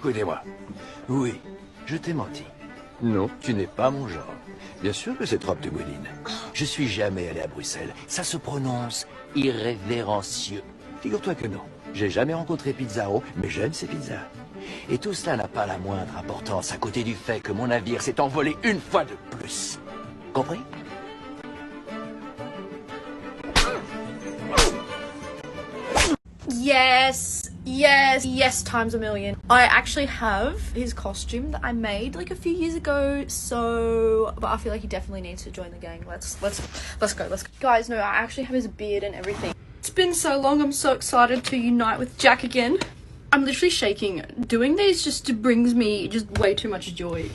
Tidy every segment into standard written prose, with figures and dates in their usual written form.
Écoutez-moi. Oui, je t'ai menti. Non, tu n'es pas mon genre. Bien sûr que cette robe te bouline. Je suis jamais allé à Bruxelles. Ça se prononce irrévérencieux. Figure-toi que non. J'ai jamais rencontré Pizarro, mais j'aime ses pizzas. Et tout cela n'a pas la moindre importance à côté du fait que mon navire s'est envolé une fois de plus. Compris? Yes, yes, yes times a million. I actually have his costume that I made like a few years ago, so but I feel like he definitely needs to join the gang. Let's go. Guys, no, I actually have his beard and everything. It's been so long. I'm so excited to unite with Jack again. I'm literally shaking. Doing these just brings me just way too much joy.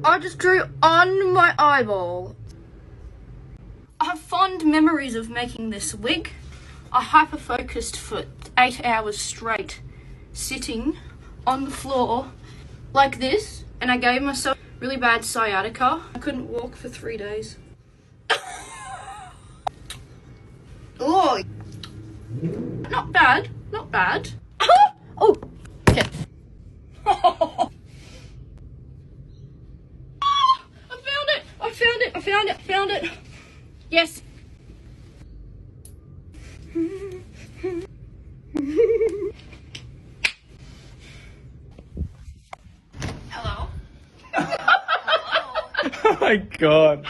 I just drew on my eyeball. I have fond memories of making this wig. I hyper-focused for 8 hours straight, sitting on the floor like this, and I gave myself really bad sciatica. I couldn't walk for 3 days. Oh, not bad, not bad. Oh, okay. I found it. Yes. Hello? Oh my god.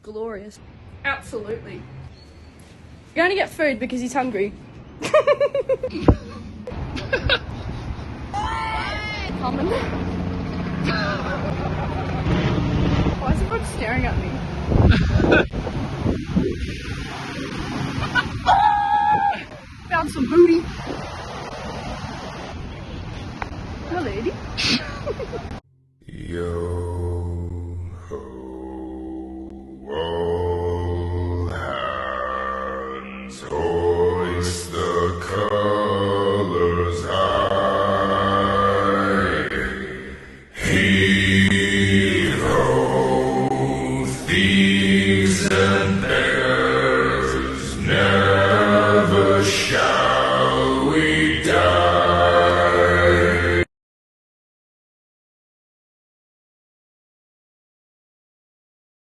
Glorious. Absolutely. You're gonna get food because he's hungry. Coming. Why is everyone staring at me? Found some booty. My lady.